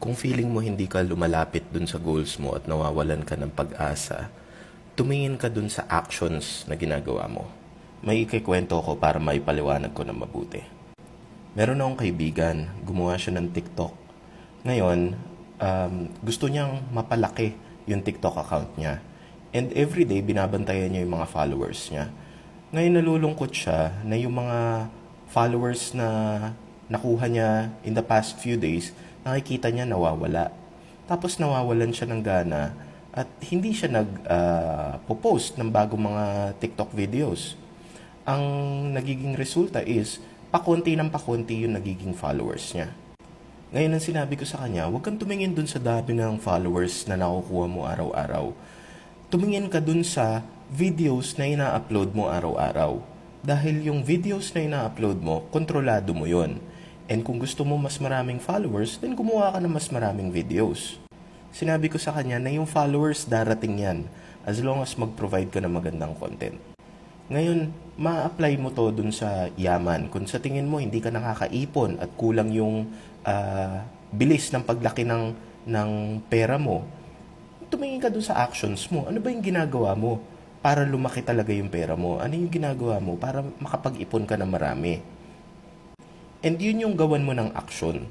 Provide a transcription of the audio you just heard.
Kung feeling mo hindi ka lumalapit dun sa goals mo at nawawalan ka ng pag-asa, tumingin ka dun sa actions na ginagawa mo. May ikikwento ko para maipaliwanag ko na mabuti. Meron akong kaibigan, gumawa siya ng TikTok. Ngayon, gusto niyang mapalaki yung TikTok account niya. And everyday, binabantayan niya yung mga followers niya. Ngayon, nalulungkot siya na yung mga followers na nakuha niya in the past few days, nakikita niya nawawala. Tapos nawawalan siya ng gana at hindi siya nag-post ng bagong mga TikTok videos. Ang nagiging resulta is, pakonti ng pakonti yung nagiging followers niya. Ngayon, ang sinabi ko sa kanya, huwag kang tumingin dun sa dami ng followers na nakukuha mo araw-araw. Tumingin ka dun sa videos na ina-upload mo araw-araw. Dahil yung videos na ina-upload mo, kontrolado mo yon. And kung gusto mo mas maraming followers, then gumawa ka ng mas maraming videos. Sinabi ko sa kanya na yung followers darating yan as long as mag-provide ka ng magandang content. Ngayon, ma-apply mo to dun sa yaman. Kung sa tingin mo hindi ka nakakaipon at kulang yung bilis ng paglaki ng pera mo, tumingin ka dun sa actions mo. Ano ba yung ginagawa mo para lumaki talaga yung pera mo? Ano yung ginagawa mo para makapag-ipon ka ng marami? And yun yung gawan mo ng action.